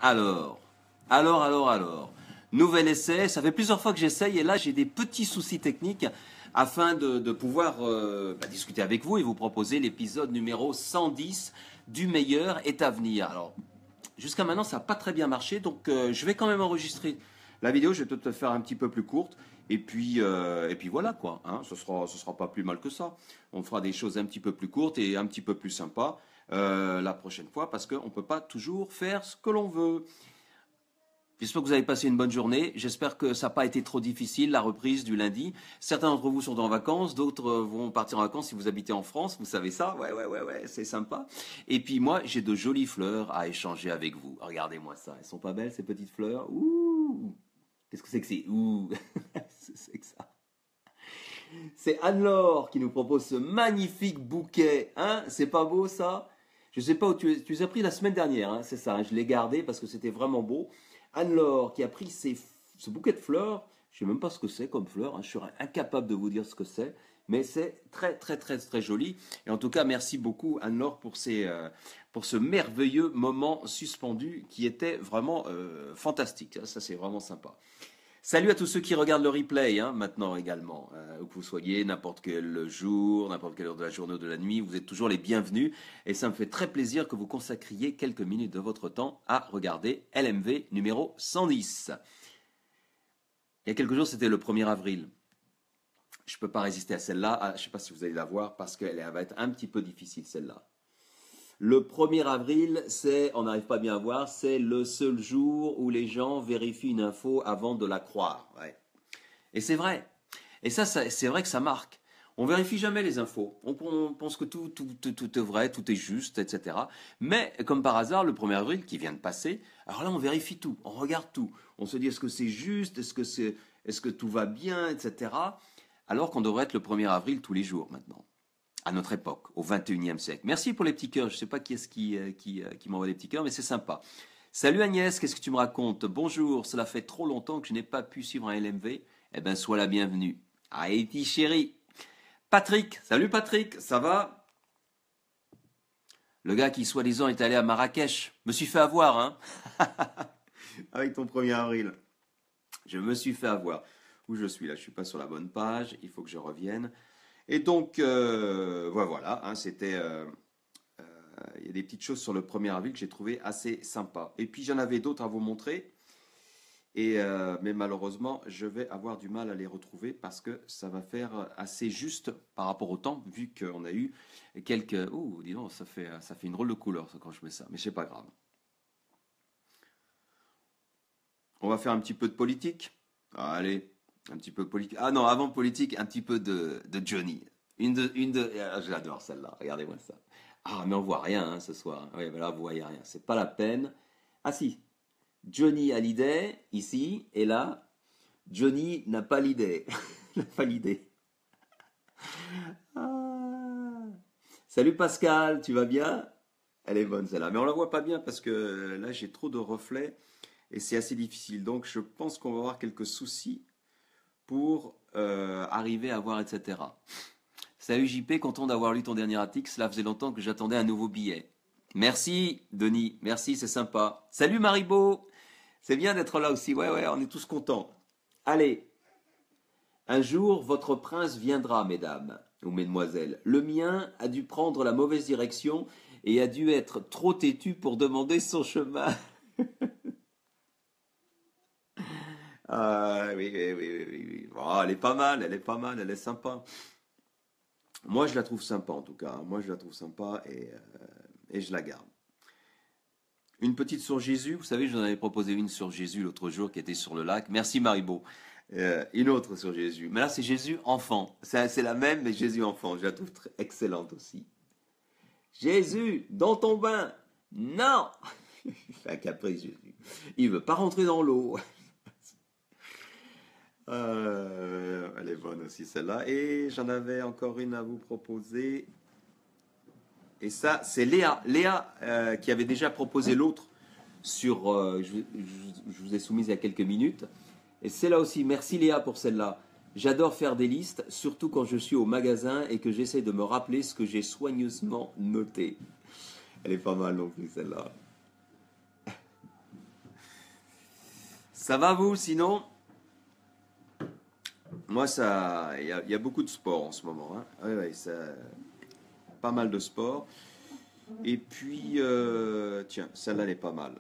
Alors, alors. Nouvel essai, ça fait plusieurs fois que j'essaye et là j'ai des petits soucis techniques afin de pouvoir discuter avec vous et vous proposer l'épisode numéro 110 du meilleur est à venir. Alors, jusqu'à maintenant ça n'a pas très bien marché donc je vais quand même enregistrer la vidéo, je vais peut-être faire un petit peu plus courte et puis voilà quoi, hein, ce sera pas plus mal que ça. On fera des choses un petit peu plus courtes et un petit peu plus sympas la prochaine fois parce qu'on ne peut pas toujours faire ce que l'on veut. J'espère que vous avez passé une bonne journée. J'espère que ça n'a pas été trop difficile, la reprise du lundi. Certains d'entre vous sont en vacances, d'autres vont partir en vacances si vous habitez en France. Vous savez ça? Ouais, c'est sympa. Et puis moi, j'ai de jolies fleurs à échanger avec vous. Regardez-moi ça. Elles sont pas belles, ces petites fleurs? Ouh! Qu'est-ce que c'est que c'est? Ouh! C'est que ça. C'est Anne-Laure qui nous propose ce magnifique bouquet. Hein? C'est pas beau ça? Je ne sais pas où tu les as pris la semaine dernière, hein, c'est ça. Hein, je l'ai gardé parce que c'était vraiment beau. Anne-Laure qui a pris ce bouquet de fleurs. Je ne sais même pas ce que c'est comme fleur. Hein, je serais incapable de vous dire ce que c'est. Mais c'est très joli. Et en tout cas, merci beaucoup Anne-Laure pour ce merveilleux moment suspendu qui était vraiment fantastique. Ça, c'est vraiment sympa. Salut à tous ceux qui regardent le replay hein, maintenant également. Où que vous soyez, n'importe quel jour, n'importe quelle heure de la journée ou de la nuit, vous êtes toujours les bienvenus. Et ça me fait très plaisir que vous consacriez quelques minutes de votre temps à regarder LMV numéro 110. Il y a quelques jours, c'était le 1er avril. Je ne peux pas résister à celle-là. Je ne sais pas si vous allez la voir parce qu'elle va être un petit peu difficile celle-là. Le 1er avril, on n'arrive pas bien à voir, c'est le seul jour où les gens vérifient une info avant de la croire. Ouais. Et c'est vrai. Et ça, c'est vrai que ça marque. On vérifie jamais les infos. On pense que tout est vrai, tout est juste, etc. Mais comme par hasard, le 1er avril qui vient de passer, alors là, on vérifie tout, on regarde tout. On se dit est-ce que c'est juste, est-ce que tout va bien, etc. Alors qu'on devrait être le 1er avril tous les jours maintenant. À notre époque, au 21e siècle. Merci pour les petits cœurs. Je ne sais pas qui est-ce qui m'envoie des petits cœurs, mais c'est sympa. Salut Agnès, qu'est-ce que tu me racontes? Bonjour, cela fait trop longtemps que je n'ai pas pu suivre un LMV. Eh bien, sois la bienvenue. Haïti chérie. Patrick, salut Patrick, ça va? Le gars qui soi-disant est allé à Marrakech. Me suis fait avoir, hein? Avec ton 1er avril. Je me suis fait avoir. Où je suis là? Je ne suis pas sur la bonne page. Il faut que je revienne. Et donc, voilà, hein, il y a des petites choses sur le 1er avril que j'ai trouvé assez sympa. Et puis, j'en avais d'autres à vous montrer. Mais malheureusement, je vais avoir du mal à les retrouver parce que ça va faire assez juste par rapport au temps, vu qu'on a eu quelques... Oh, dis donc, ça fait une drôle de couleur ça, quand je mets ça, mais c'est pas grave. On va faire un petit peu de politique. Allez, un petit peu de politique. Ah non, avant politique, un petit peu de Johnny. J'adore celle-là, regardez-moi ça. Ah, mais on voit rien hein, ce soir. Oui, ben là, vous voyez rien, c'est pas la peine. Ah si, Johnny a l'idée, ici, et là, Johnny n'a pas l'idée. n'a pas l'idée. Ah. Salut Pascal, tu vas bien? Elle est bonne celle-là, mais on la voit pas bien parce que là, j'ai trop de reflets et c'est assez difficile. Donc, je pense qu'on va avoir quelques soucis pour arriver à voir, etc. Salut JP, content d'avoir lu ton dernier article. Cela faisait longtemps que j'attendais un nouveau billet. Merci Denis, merci, c'est sympa. Salut Maribo, c'est bien d'être là aussi. Ouais, on est tous contents. Allez, un jour votre prince viendra, mesdames ou mesdemoiselles. Le mien a dû prendre la mauvaise direction et a dû être trop têtu pour demander son chemin. Ah oui. Oh, elle est pas mal, elle est sympa. Moi, je la trouve sympa en tout cas. Moi, je la trouve sympa et je la garde. Une petite sur Jésus. Vous savez, je vous en avais proposé une sur Jésus l'autre jour qui était sur le lac. Merci Maribo. Une autre sur Jésus. Mais là, c'est Jésus enfant. C'est la même, mais Jésus enfant. Je la trouve excellente aussi. Jésus, dans ton bain. Non. Il fait un caprice, Jésus. Il veut pas rentrer dans l'eau. Elle est bonne aussi celle-là. Et j'en avais encore une à vous proposer. Et ça, c'est Léa. Léa qui avait déjà proposé l'autre sur... je vous ai soumise il y a quelques minutes. Et celle-là aussi. Merci Léa pour celle-là. J'adore faire des listes, surtout quand je suis au magasin et que j'essaie de me rappeler ce que j'ai soigneusement noté. Elle est pas mal non plus celle-là. Ça va vous, sinon? Moi, il y a beaucoup de sport en ce moment. Hein. Ouais, ouais, pas mal de sport. Et puis, tiens, celle-là, elle est pas mal.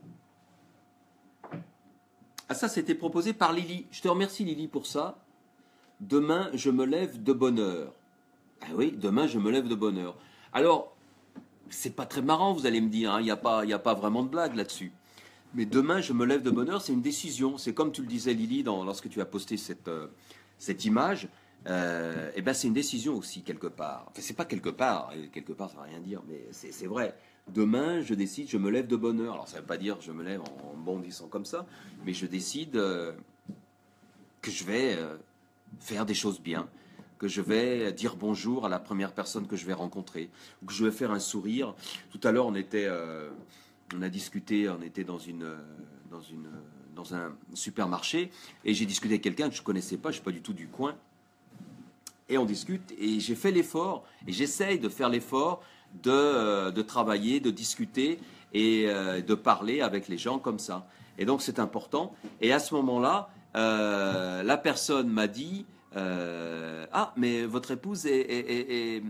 Ah, ça, c'était proposé par Lily. Je te remercie, Lily, pour ça. Demain, je me lève de bonne heure. Ah oui, demain, je me lève de bonne heure. Alors, c'est pas très marrant, vous allez me dire. Hein, il y a pas vraiment de blague là-dessus. Mais demain, je me lève de bonne heure, c'est une décision. C'est comme tu le disais, Lily, lorsque tu as posté cette image. Eh ben, c'est une décision aussi, quelque part. Enfin, c'est pas quelque part. Quelque part, ça ne veut rien dire, mais c'est vrai. Demain, je décide, je me lève de bonne heure. Alors, ça ne veut pas dire je me lève en bondissant comme ça, mais je décide que je vais faire des choses bien, que je vais dire bonjour à la première personne que je vais rencontrer, ou que je vais faire un sourire. Tout à l'heure, on a discuté, on était dans un supermarché, et j'ai discuté avec quelqu'un que je ne connaissais pas, je ne suis pas du tout du coin, et on discute, et j'ai fait l'effort, et j'essaye de faire l'effort de travailler, de discuter, et de parler avec les gens comme ça. Et donc c'est important. Et à ce moment-là, la personne m'a dit ah, mais votre épouse est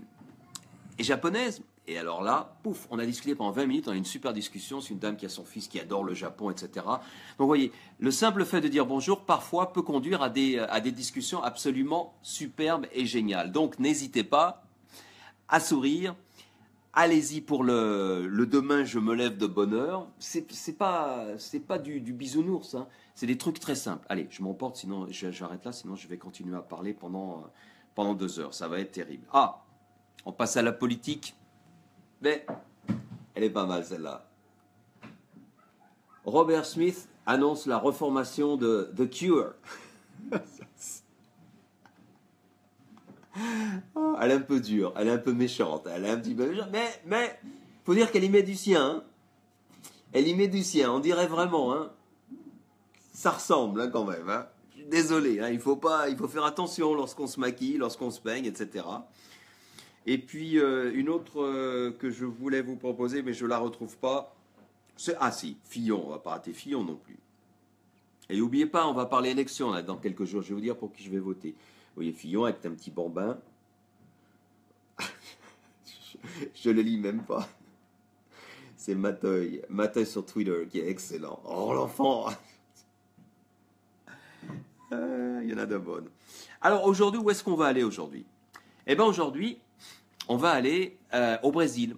japonaise. Et alors là, pouf, on a discuté pendant 20 minutes, on a eu une super discussion. C'est une dame qui a son fils qui adore le Japon, etc. Donc vous voyez, le simple fait de dire bonjour, parfois, peut conduire à des discussions absolument superbes et géniales. Donc n'hésitez pas à sourire. Allez-y pour le demain, je me lève de bonne heure. C'est pas du bisounours, hein. C'est des trucs très simples. Allez, je m'emporte, sinon j'arrête là, sinon je vais continuer à parler pendant 2 heures. Ça va être terrible. Ah, on passe à la politique. Mais elle est pas mal celle-là. Robert Smith annonce la reformation de The Cure. Elle est un peu dure, elle est un peu méchante, elle est un petit peu méchante, mais faut dire qu'elle y met du sien. Hein. Elle y met du sien, on dirait vraiment. Hein. Ça ressemble hein, quand même. Hein. Désolé, hein, il faut faire attention lorsqu'on se maquille, lorsqu'on se peigne, etc. Et puis une autre que je voulais vous proposer, mais je ne la retrouve pas. Ah si, Fillon, on va pas rater Fillon non plus. Et n'oubliez pas, on va parler élection là, dans quelques jours, je vais vous dire pour qui je vais voter. Vous voyez Fillon avec un petit bambin. Je le lis même pas. C'est Mateuil sur Twitter qui est excellent. Oh l'enfant. Il y en a de bonnes. Alors aujourd'hui, où est-ce qu'on va aller aujourd'hui? Eh bien aujourd'hui, on va aller au Brésil.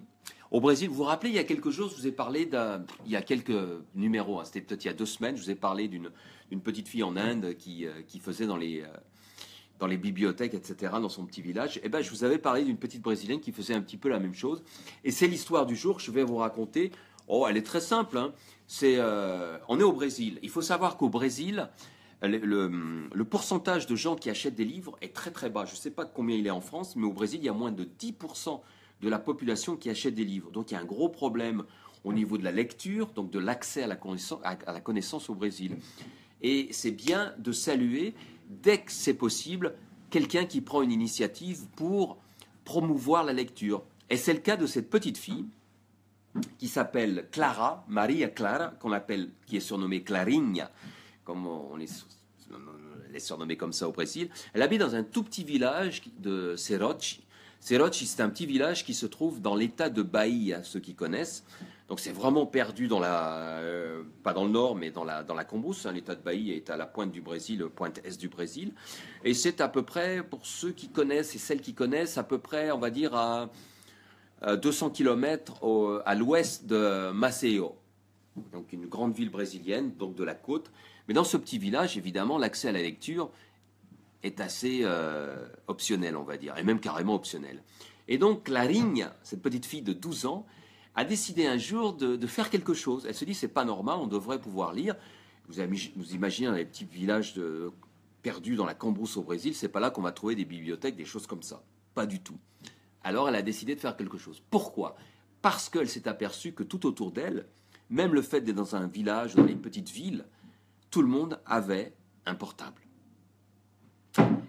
Au Brésil, vous vous rappelez, il y a quelques jours, je vous ai parlé il y a quelques numéros, hein, c'était peut-être il y a 2 semaines, je vous ai parlé d'une petite fille en Inde qui faisait dans les bibliothèques, etc., dans son petit village. Eh ben, je vous avais parlé d'une petite Brésilienne qui faisait un petit peu la même chose. Et c'est l'histoire du jour que je vais vous raconter. Oh, elle est très simple. Hein. On est au Brésil. Il faut savoir qu'au Brésil, le pourcentage de gens qui achètent des livres est très très bas. Je ne sais pas combien il est en France, mais au Brésil, il y a moins de 10% de la population qui achète des livres. Donc il y a un gros problème au niveau de la lecture, donc de l'accès à la connaissance au Brésil. Et c'est bien de saluer, dès que c'est possible, quelqu'un qui prend une initiative pour promouvoir la lecture. Et c'est le cas de cette petite fille qui s'appelle Clara, Maria Clara, qui est surnommée Clarinha, comme elle est surnommée comme ça au Brésil. Elle habite dans un tout petit village de Cerochi. Cerochi, c'est un petit village qui se trouve dans l'état de Bahia, ceux qui connaissent. Donc c'est vraiment perdu pas dans le nord, mais dans la Cambrousse. Hein. L'état de Bahia est à la pointe du Brésil, pointe est du Brésil. Et c'est à peu près, pour ceux qui connaissent et celles qui connaissent, à peu près, on va dire, à 200 km à l'ouest de Maceió. Donc une grande ville brésilienne, donc de la côte. Mais dans ce petit village, évidemment, l'accès à la lecture est assez optionnel, on va dire, et même carrément optionnel. Et donc Clarinha, cette petite fille de 12 ans, a décidé un jour de faire quelque chose. Elle se dit, c'est pas normal, on devrait pouvoir lire. Vous imaginez les petits villages perdus dans la Cambrousse au Brésil, c'est pas là qu'on va trouver des bibliothèques, des choses comme ça. Pas du tout. Alors elle a décidé de faire quelque chose. Pourquoi? Parce qu'elle s'est aperçue que tout autour d'elle, même le fait d'être dans un village, dans une petite ville, tout le monde avait un portable.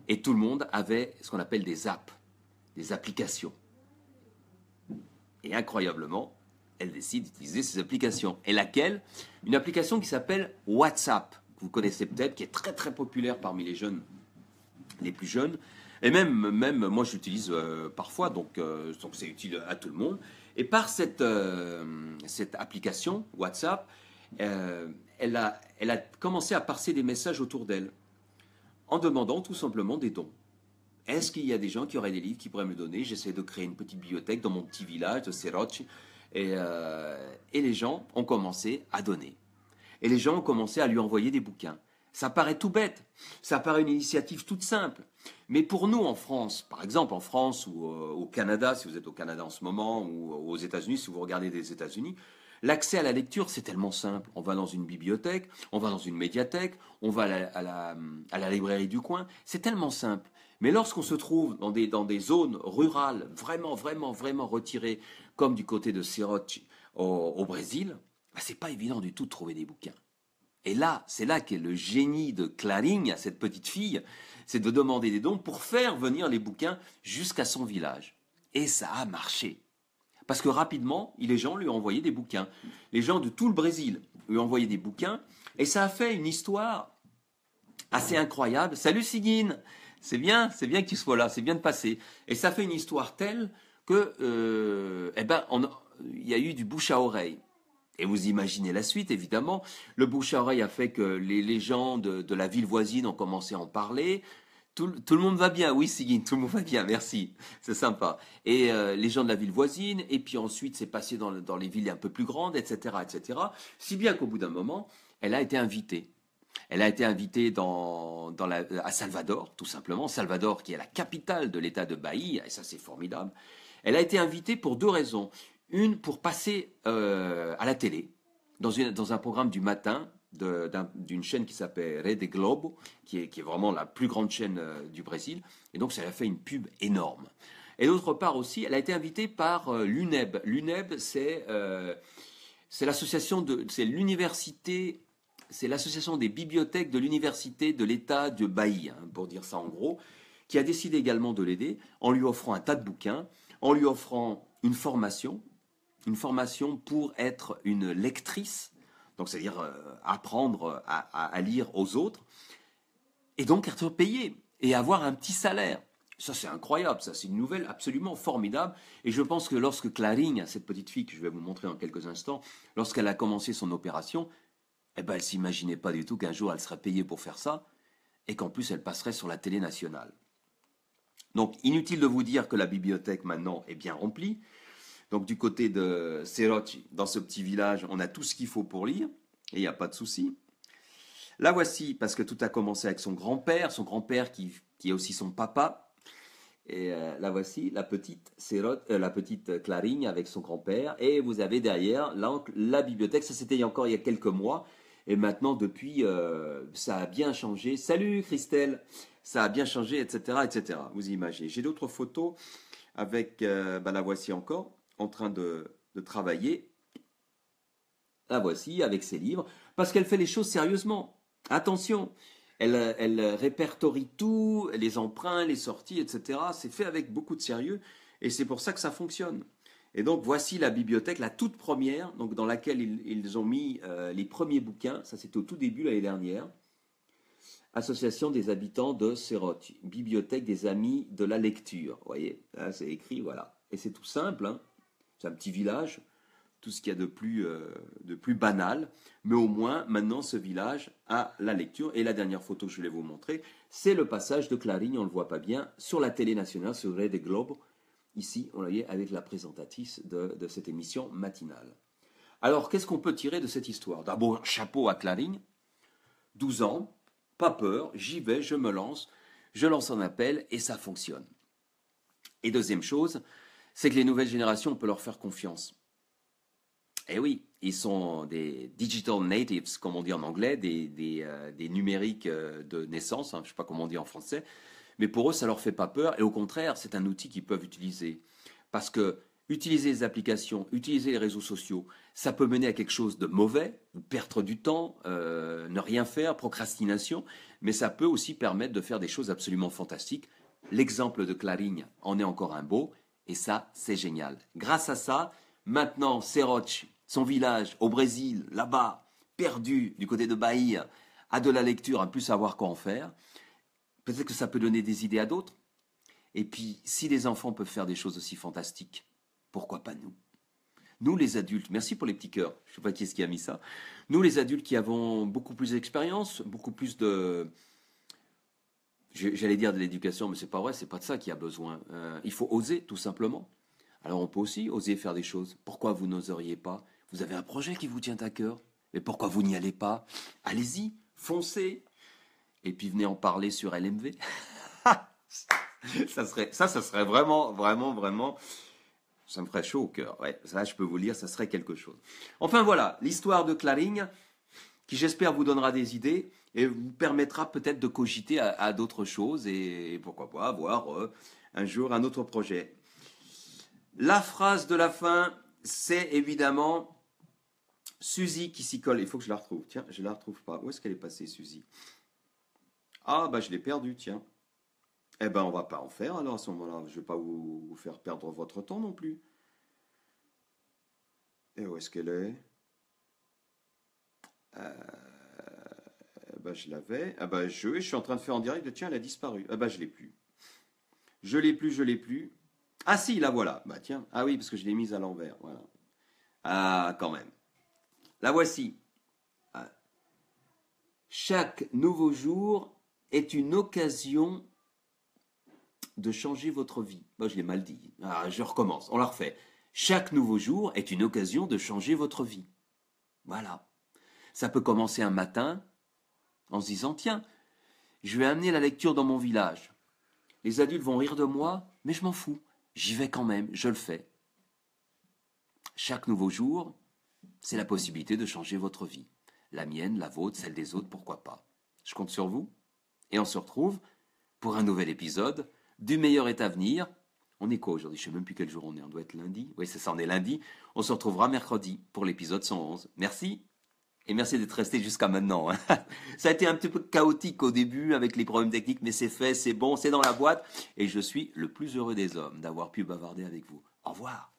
Et tout le monde avait ce qu'on appelle des apps, des applications. Et incroyablement, elle décide d'utiliser ces applications. Et laquelle? Une application qui s'appelle WhatsApp. que vous connaissez peut-être, qui est très très populaire parmi les jeunes, les plus jeunes. Et même moi, je l'utilise parfois, donc c'est utile à tout le monde. Et par cette application, WhatsApp, elle a commencé à passer des messages autour d'elle, en demandant tout simplement des dons. Est-ce qu'il y a des gens qui auraient des livres qui pourraient me donner? J'essaie de créer une petite bibliothèque dans mon petit village de Seroci. Et les gens ont commencé à donner. Et les gens ont commencé à lui envoyer des bouquins. Ça paraît tout bête, ça paraît une initiative toute simple. Mais pour nous en France, par exemple en France ou au Canada, si vous êtes au Canada en ce moment, ou aux États-Unis, si vous regardez des États-Unis, l'accès à la lecture, c'est tellement simple. On va dans une bibliothèque, on va dans une médiathèque, on va à la librairie du coin. C'est tellement simple. Mais lorsqu'on se trouve dans des zones rurales vraiment, vraiment, vraiment retirées, comme du côté de Seroci au Brésil, bah, c'est pas évident du tout de trouver des bouquins. Et là, c'est là qu'est le génie de Claring, cette petite fille, c'est de demander des dons pour faire venir les bouquins jusqu'à son village. Et ça a marché. Parce que rapidement, les gens lui ont envoyé des bouquins. Les gens de tout le Brésil lui ont envoyé des bouquins. Et ça a fait une histoire assez incroyable. Salut Sigyn, c'est bien que tu sois là, c'est bien de passer. Et ça fait une histoire telle que, il y a eu du bouche à oreille. Et vous imaginez la suite, évidemment. Le bouche à oreille a fait que les gens de la ville voisine ont commencé à en parler. Tout le monde va bien, oui Sigyn, tout le monde va bien, merci, c'est sympa. Et les gens de la ville voisine, et puis ensuite c'est passé dans les villes un peu plus grandes, etc., etc. Si bien qu'au bout d'un moment, elle a été invitée. Elle a été invitée à Salvador, tout simplement. Salvador, qui est la capitale de l'État de Bahia, et ça c'est formidable. Elle a été invitée pour deux raisons. Une, pour passer à la télé, dans un programme du matin d'une chaîne qui s'appelle Rede Globo, qui est vraiment la plus grande chaîne du Brésil. Et donc, ça a fait une pub énorme. Et d'autre part aussi, elle a été invitée par l'UNEB. L'UNEB, c'est l'association c'est l'université, c'est l'association des bibliothèques de l'université de l'État de Bahia, hein, pour dire ça en gros, qui a décidé également de l'aider en lui offrant un tas de bouquins, en lui offrant une formation pour être une lectrice, donc c'est-à-dire apprendre à lire aux autres, et donc être payée et avoir un petit salaire. Ça c'est incroyable, ça c'est une nouvelle absolument formidable, et je pense que lorsque Claring, cette petite fille que je vais vous montrer dans quelques instants, lorsqu'elle a commencé son opération, elle ne s'imaginait pas du tout qu'un jour elle serait payée pour faire ça, et qu'en plus elle passerait sur la télé nationale. Donc inutile de vous dire que la bibliothèque maintenant est bien remplie. Donc du côté de Seroci, dans ce petit village, on a tout ce qu'il faut pour lire, et il n'y a pas de souci. La voici, parce que tout a commencé avec son grand-père qui est aussi son papa. Et la voici, la petite Claring avec son grand-père. Et vous avez derrière la bibliothèque, ça c'était encore il y a quelques mois. Et maintenant, depuis, ça a bien changé. Salut Christelle, ça a bien changé, etc., etc. Vous imaginez. J'ai d'autres photos avec, la voici encore, en train de travailler. La voici avec ses livres, parce qu'elle fait les choses sérieusement. Attention, elle répertorie tout, les emprunts, les sorties, etc. C'est fait avec beaucoup de sérieux, et c'est pour ça que ça fonctionne. Et donc voici la bibliothèque, la toute première, donc dans laquelle ils ont mis les premiers bouquins. Ça c'était au tout début l'année dernière. Association des habitants de Seroci, bibliothèque des amis de la lecture. Vous voyez, là c'est écrit, voilà. Et c'est tout simple, hein. C'est un petit village, tout ce qu'il y a de plus banal, mais au moins maintenant ce village a la lecture. Et la dernière photo que je voulais vous montrer, c'est le passage de Claring, on ne le voit pas bien, sur la télé nationale, sur Rede Globo. Ici, on l'a vu avec la présentatrice de cette émission matinale. Alors, qu'est-ce qu'on peut tirer de cette histoire? D'abord, chapeau à Claring, 12 ans, pas peur, j'y vais, je me lance, je lance un appel et ça fonctionne. Et deuxième chose, c'est que les nouvelles générations, on peut leur faire confiance. Eh oui, ils sont des digital natives, comme on dit en anglais, des numériques de naissance, hein, je ne sais pas comment on dit en français, mais pour eux, ça ne leur fait pas peur, et au contraire, c'est un outil qu'ils peuvent utiliser. Parce que utiliser les applications, utiliser les réseaux sociaux, ça peut mener à quelque chose de mauvais, ou perdre du temps, ne rien faire, procrastination, mais ça peut aussi permettre de faire des choses absolument fantastiques. L'exemple de Claring en est encore un beau, et ça, c'est génial. Grâce à ça, maintenant, Seroci, son village au Brésil, là-bas, perdu du côté de Bahia, à de la lecture, à ne plus savoir quoi en faire. Peut-être que ça peut donner des idées à d'autres. Et puis, si les enfants peuvent faire des choses aussi fantastiques, pourquoi pas nous? Nous, les adultes, merci pour les petits cœurs, je ne sais pas qui est-ce qui a mis ça. Nous, les adultes qui avons beaucoup plus d'expérience, beaucoup plus de... J'allais dire de l'éducation, mais c'est pas vrai, c'est pas de ça qu'il y a besoin. Il faut oser, tout simplement. Alors on peut aussi oser faire des choses. Pourquoi vous n'oseriez pas? Vous avez un projet qui vous tient à cœur. Mais pourquoi vous n'y allez pas? Allez-y, foncez. Et puis venez en parler sur LMV. ça serait vraiment, vraiment, vraiment... Ça me ferait chaud au cœur. Ouais, ça, je peux vous le dire, ça serait quelque chose. Enfin voilà, l'histoire de Claring, qui j'espère vous donnera des idées et vous permettra peut-être de cogiter à d'autres choses et pourquoi pas avoir un jour un autre projet. La phrase de la fin, c'est évidemment Suzy qui s'y colle. Il faut que je la retrouve. Tiens, je ne la retrouve pas. Où est-ce qu'elle est passée, Suzy? Ah, bah je l'ai perdue, tiens. Eh ben, on va pas en faire alors à ce moment-là. Je ne vais pas vous faire perdre votre temps non plus. Et où est-ce qu'elle est? Ben, je l'avais. Ah ben, je suis en train de faire en direct. Tiens, elle a disparu. Ah ben, je l'ai plus. Je l'ai plus, je l'ai plus. Ah si, la voilà. Bah tiens. Ah oui, parce que je l'ai mise à l'envers. Voilà. Ah, quand même. La voici. Ah. Chaque nouveau jour est une occasion de changer votre vie. Moi, je l'ai mal dit. Ah, je recommence. On la refait. Chaque nouveau jour est une occasion de changer votre vie. Voilà. Ça peut commencer un matin en se disant, tiens, je vais amener la lecture dans mon village. Les adultes vont rire de moi, mais je m'en fous. J'y vais quand même, je le fais. Chaque nouveau jour, c'est la possibilité de changer votre vie. La mienne, la vôtre, celle des autres, pourquoi pas. Je compte sur vous. Et on se retrouve pour un nouvel épisode du meilleur est à venir. On est quoi aujourd'hui? Je ne sais même plus quel jour on est. On doit être lundi. Oui, c'est ça, on est lundi. On se retrouvera mercredi pour l'épisode 111. Merci. Et merci d'être resté jusqu'à maintenant. Ça a été un petit peu chaotique au début avec les problèmes techniques, mais c'est fait, c'est bon, c'est dans la boîte. Et je suis le plus heureux des hommes d'avoir pu bavarder avec vous. Au revoir.